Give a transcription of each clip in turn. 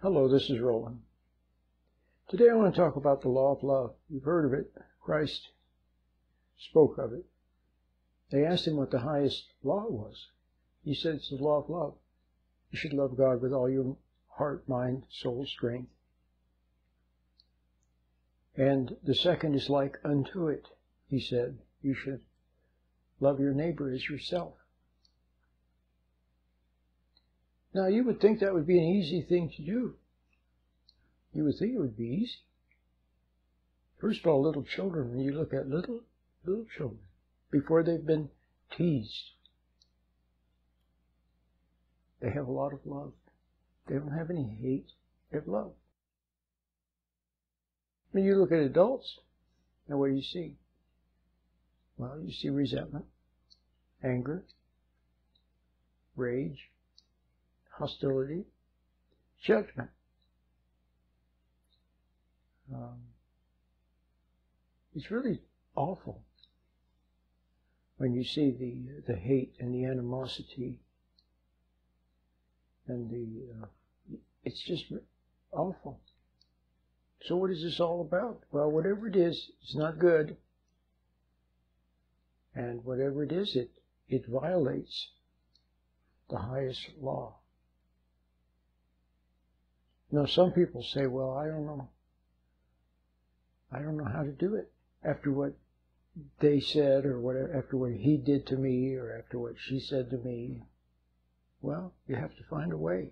Hello, this is Roland. Today I want to talk about the law of love. You've heard of it. Christ spoke of it. They asked him what the highest law was. He said it's the law of love. You should love God with all your heart, mind, soul, strength. And the second is like unto it. He said, you should love your neighbor as yourself. Now, you would think that would be an easy thing to do. You would think it would be easy. First of all, little children, when you look at little children, before they've been teased, they have a lot of love. They don't have any hate. They have love. When you look at adults, now what do you see? Well, you see resentment, anger, rage, hostility, judgment. It's really awful when you see the hate and the animosity and it's just awful. So what is this all about? Well, whatever it is, it's not good. And whatever it is, it violates the highest law. Now, some people say, well, I don't know how to do it after what they said or whatever, after what he did to me or after what she said to me. Well, you have to find a way.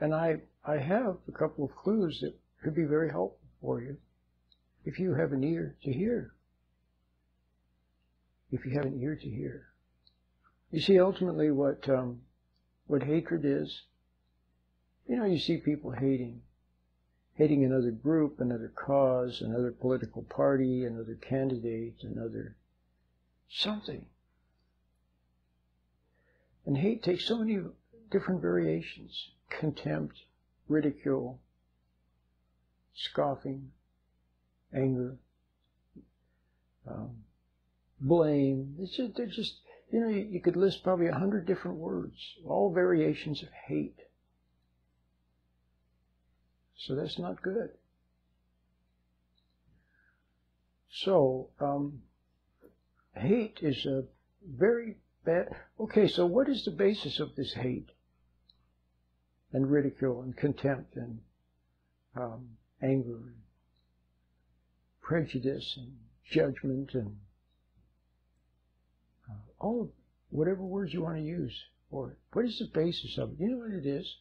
And I have a couple of clues that could be very helpful for you if you have an ear to hear. If you have an ear to hear. You see, ultimately what hatred is, you see people hating another group, another cause, another political party, another candidate, another something. And hate takes so many different variations. Contempt, ridicule, scoffing, anger, blame. They're just, you could list probably 100 different words, all variations of hate. So that's not good. So, hate is a very bad. Okay, so what is the basis of this hate and ridicule and contempt and anger and prejudice and judgment and all of whatever words you want to use for it? What is the basis of it? You know what it is?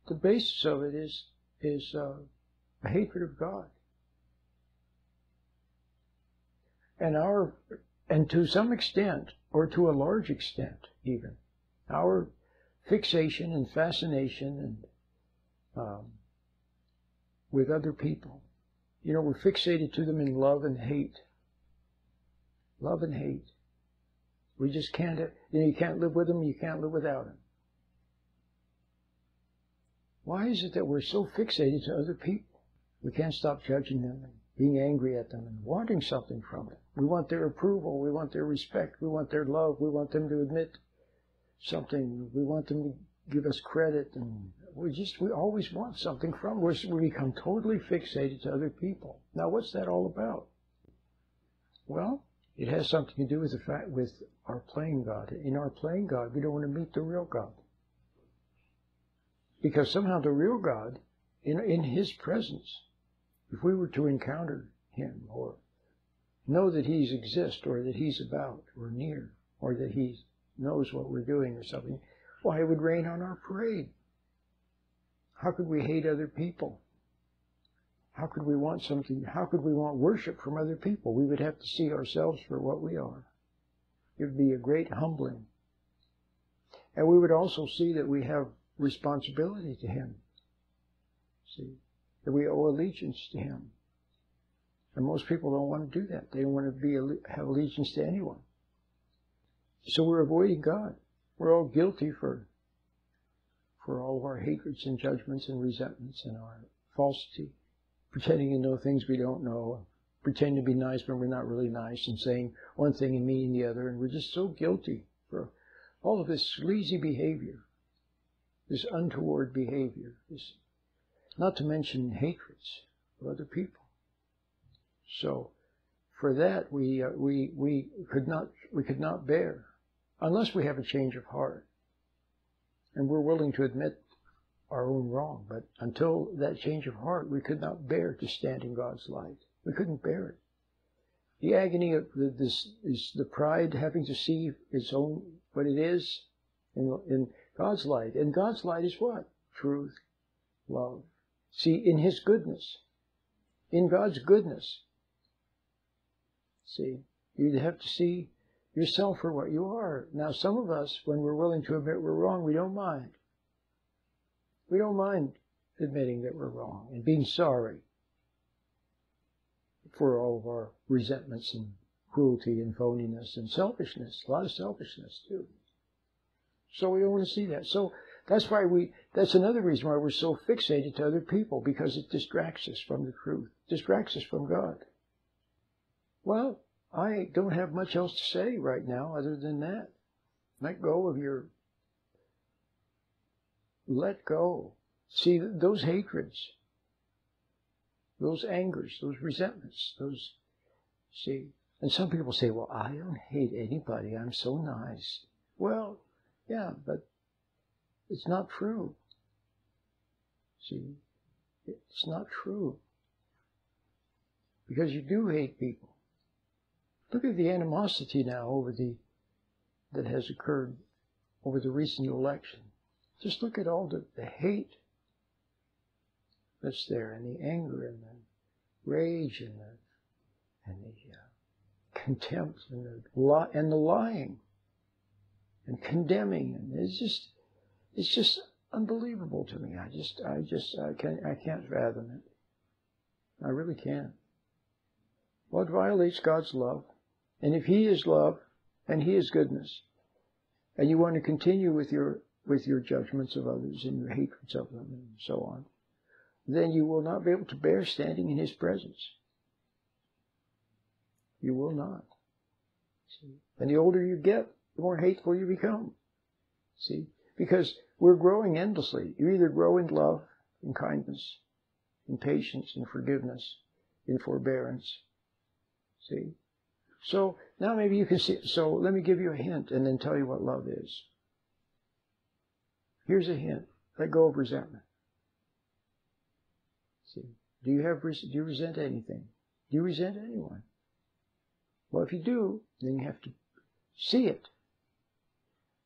The basis of it is a hatred of God. And to some extent, or to a large extent even, our fixation and fascination and with other people. We're fixated to them in love and hate. Love and hate. We just can't, you can't live with them, you can't live without them. Why is it that we're so fixated to other people? We can't stop judging them and being angry at them and wanting something from them. We want their approval. We want their respect. We want their love. We want them to admit something. We want them to give us credit. And we always want something from them. We become totally fixated to other people. Now, what's that all about? Well, it has something to do with the fact with our playing God. In our playing God, we don't want to meet the real God. Because somehow the real God, in His presence, if we were to encounter Him or know that He exists or that He's about or near or that He knows what we're doing or something, why, it would rain on our parade. How could we hate other people? How could we want something? How could we want worship from other people? We would have to see ourselves for what we are. It would be a great humbling. And we would also see that we have responsibility to Him. See, that we owe allegiance to Him. And most people don't want to do that. They don't want to have allegiance to anyone. So we're avoiding God. We're all guilty for all of our hatreds and judgments and resentments and our falsity, pretending to know things we don't know, pretending to be nice when we're not really nice, and saying one thing and meaning the other, and we're just so guilty for all of this sleazy behavior. this untoward behavior, this, not to mention hatreds of other people. So, for that we could not bear, unless we have a change of heart, and we're willing to admit our own wrong. But until that change of heart, we could not bear to stand in God's light. We couldn't bear it. The agony of this is the pride having to see its own what it is in God's light. And God's light is what? Truth, love. See, in His goodness, in God's goodness. See, you have to see yourself for what you are. Now, some of us, when we're willing to admit we're wrong, we don't mind. We don't mind admitting that we're wrong and being sorry for all of our resentments and cruelty and phoniness and selfishness. A lot of selfishness, too. So we don't want to see that. So that's another reason why we're so fixated to other people, because it distracts us from the truth, distracts us from God. Well, I don't have much else to say right now other than that. Let go. See, those hatreds, those angers, those resentments, and some people say, well, I don't hate anybody. I'm so nice. Well, yeah, but it's not true. See, it's not true. Because you do hate people. Look at the animosity now that has occurred over the recent election. Just look at all the hate that's there, and the anger, and the rage, and the contempt, and the lying, and condemning, and it's just unbelievable to me. I can't fathom it. I really can't. Well, it violates God's love. And if He is love, and He is goodness, and you want to continue with your judgments of others and your hatreds of them and so on, then you will not be able to bear standing in His presence. You will not. See? And the older you get, the more hateful you become. See? Because we're growing endlessly. You either grow in love, in kindness, in patience, in forgiveness, in forbearance. See? So now maybe you can see. So let me give you a hint and then tell you what love is. Here's a hint. Let go of resentment. See? Do you resent anything? Do you resent anyone? Well, if you do, then you have to see it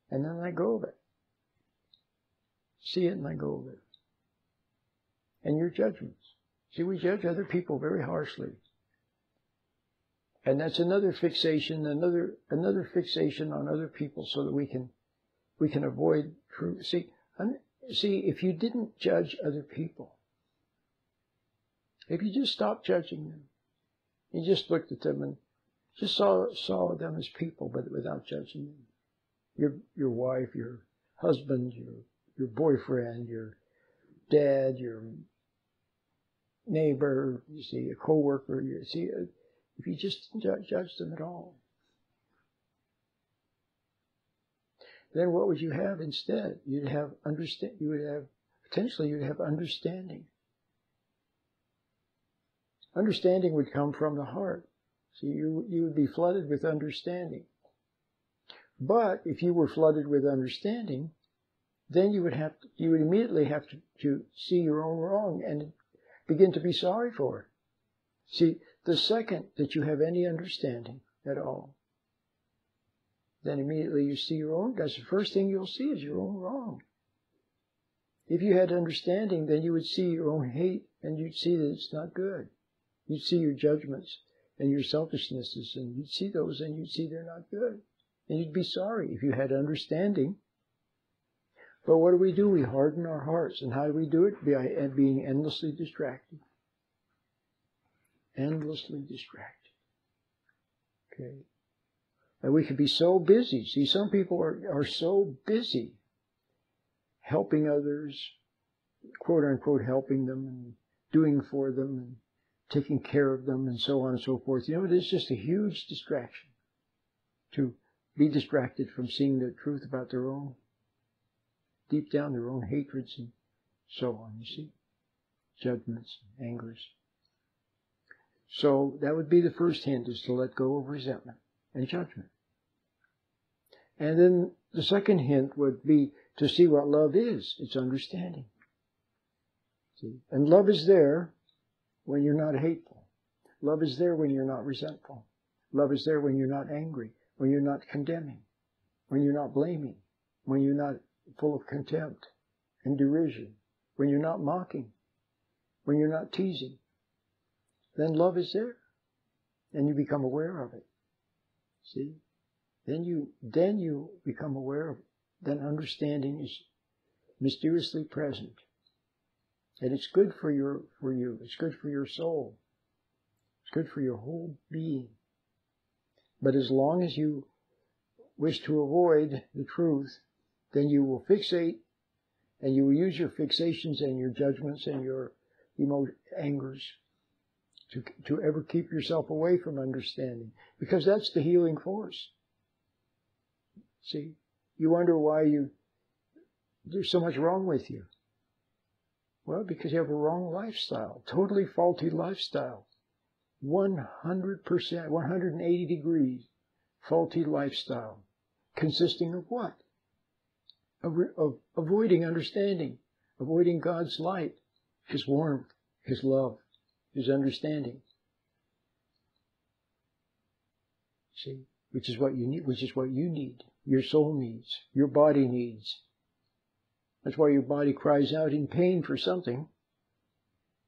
and then let go of it. See it and let go of it. And your judgments. See, we judge other people very harshly. And that's another fixation, another fixation on other people, so that we can avoid truth. See, if you didn't judge other people, if you just stopped judging them, you just looked at them and just saw them as people, but without judging them. Your wife, your husband, your boyfriend, your dad, your neighbor, you see, a coworker, if you just didn't judge them at all, then what would you have instead? You'd have potentially understanding. Understanding would come from the heart. So you would be flooded with understanding. But if you were flooded with understanding, then you would immediately have to see your own wrong and begin to be sorry for it. See, the second that you have any understanding at all, then immediately you see your own. That's the first thing you'll see, is your own wrong. If you had understanding, then you would see your own hate, and you'd see that it's not good. You'd see your judgments and your selfishnesses, and you'd see those, and you'd see they're not good. And you'd be sorry if you had understanding. But what do? We harden our hearts. And how do we do it? By being endlessly distracted. Endlessly distracted. Okay. And we could be so busy. See, some people are so busy helping others, quote unquote, helping them and doing for them and taking care of them and so on and so forth. You know, it is just a huge distraction to be distracted from seeing the truth about their own. deep down their own hatreds and so on, you see. Judgments, angers. So that would be the first hint, is to let go of resentment and judgment. And then the second hint would be to see what love is. It's understanding. See? And love is there when you're not hateful. Love is there when you're not resentful. Love is there when you're not angry, when you're not condemning, when you're not blaming, when you're not full of contempt and derision, when you're not mocking, when you're not teasing. Then love is there, and you become aware of it. See? Then you become aware of it. Then understanding is mysteriously present. And it's good for you. It's good for your soul. It's good for your whole being. But as long as you wish to avoid the truth, then you will fixate, and you will use your fixations and your judgments and your angers to ever keep yourself away from understanding, because that's the healing force. See, you wonder why there's so much wrong with you. Well, because you have a wrong lifestyle, totally faulty lifestyle. 100%, 180 degrees faulty lifestyle, consisting of what? Of avoiding understanding, avoiding God's light, His warmth, His love, His understanding. See, which is what you need, your soul needs, your body needs. That's why your body cries out in pain for something,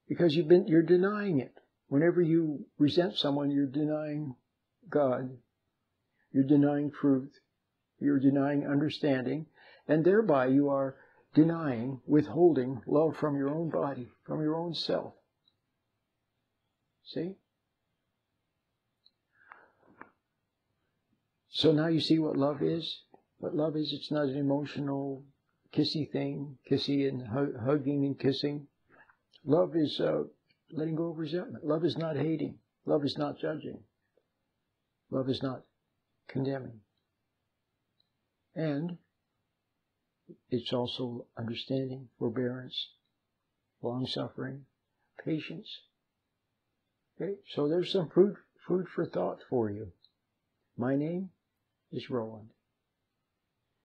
because you're denying it. Whenever you resent someone, you're denying God, you're denying truth, you're denying understanding, and thereby you are denying, withholding love from your own body, from your own self. See? So now you see what love is? What love is, it's not an emotional, kissy thing, kissy and hugging and kissing. Love is letting go of resentment. Love is not hating. Love is not judging. Love is not condemning. And it's also understanding, forbearance, long-suffering, patience. Okay, so there's some food for thought for you. My name is Roland.